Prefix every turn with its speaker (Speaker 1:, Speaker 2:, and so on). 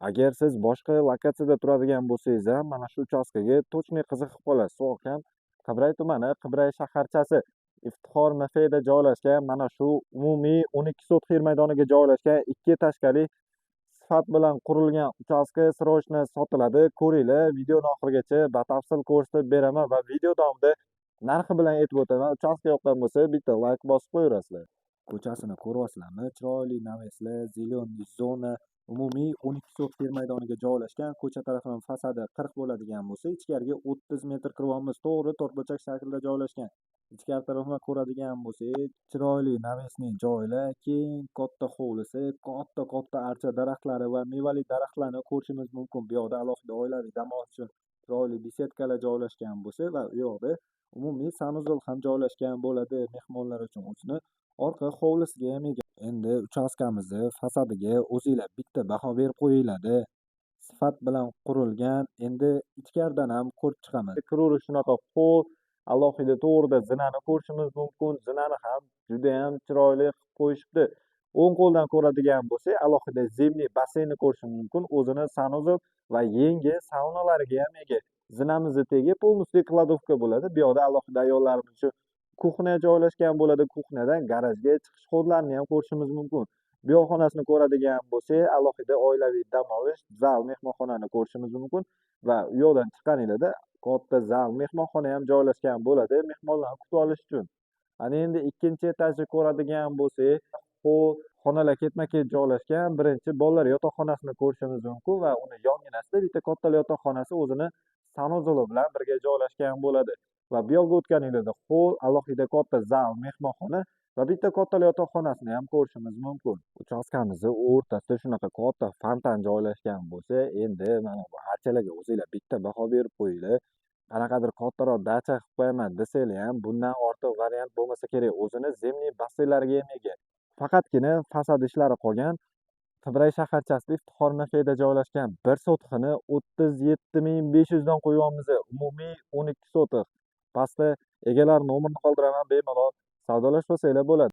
Speaker 1: Agar siz boshqa lokatsiyada turadigan bo'lsangiz ham mana shu uchastkaga точный qiziqib qolasiz. Suvoq ham Qibray tumani, Qibray shaharchasi Iftixor MFda joylashgan mana shu umumiy 12 sotix yer maydoniga joylashgan 2 etажkali sifat bilan qurilgan uchastka srochno sotiladi. Ko'ringlar, videoni oxirigacha batafsil ko'rsatib beraman va video davomida narxi bilan aytib o'taman. Uchastka yoqqan bo'lsa, bitta layk bosib qo'yaverasizlar. Ko'chasini ko'ryapsizlarmi? Chiroyli naveslar, zеленый zona. Umumiy 12 sotix yer maydoniga joylashgan. Ko'cha tarafining fasadi 40 bo'ladigan bo'lsa, ichkariga 30 metr kiryapmiz. To'g'ri to'rtburchak shaklda joylashgan. Ichkari tarafini ko'radigan bo'lsak, chiroyli navesning joylar, keng katta hovlisi, katta archa daraxtlari va mevali daraxtlarni ko'rishimiz mumkin. Bu yoqda alohida oilaviy dam olish uchun chiroyli besedkalar joylashgan bo'lsa va u yoqda umumiy sanuzol ham joylashgan bo'ladi mehmonlar uchun. O'zini orqa hovlisiga ham ega. Endi uchastkamizni fasadiga o'zinglar bitta baho berib qo'yinglar-da. Sifat bilan qurilgan. Endi ichkaridan ham ko'rib chiqamiz. Kiraverish shunaqa ho'l, alohida to'g'rida zinani ko'rishimiz mumkin. Zinani ham juda ham chiroyli qilib qo'yishibdi. O'ng qo'ldan ko'radigan bo'lsak, alohida zimniy basseynni ko'rishimiz mumkin. O'zini sanuzol va yangi saunalariga ham ega. Zinamizni tegi полностью kladovka bo'ladi. Bu yoqda alohida ayollarimiz uchun kuxnya joylashgan bo'ladi. Kuxnyadan garajga chiqish xodlarini ham ko'rishimiz mumkin. Bu yoq xonasini ko'radigan bo'lsak, alohida oilaviy dam olish, zal, mehmonxonani ko'rishimiz mumkin va u yoqdan chiqqaninglarda katta zal, mehmonxona ham joylashgan bo'ladi mehmonlarni kutib olish uchun. Ana endi ikkinchi etajni ko'radigan bo'lsak, ho'l xonalar ketma-ket joylashgan. Birinchi bolalar yotoqxonasini ko'rishimiz mumkin va uni yonginasida bitta katta yotoqxonasi o'zini sanuzoli bilan birga joylashgan bo'ladi. Va bu yoqqa o'tganinglarda ho'l, alohida katta zal, mehmonxona va bitta katta yotoqxonasini ham ko'rishimiz mumkin. Uchastkamizni o'rtasida shunaqa katta fontan joylashgan bo'lsa, endi mana bu archalarga o'zinglar bitta baho berib qo'yinglar. Qanaqadir kattaroq dacha qilib qo'yaman desanglar ham bundan ortiq variant bo'lmasa kerak. O'zini zimniy basseynlariga ham ega. Faqatgina fasad ishlari qolgan. Qibray shaharchasida Iftixor MFda joylashgan 1 sotixini 37.500 dan qo'yyapmiz. Umumiy 12 sotix. Pastda egalar nomerini qoldiraman, bemalol savdolashib olsanglar bo'ladi.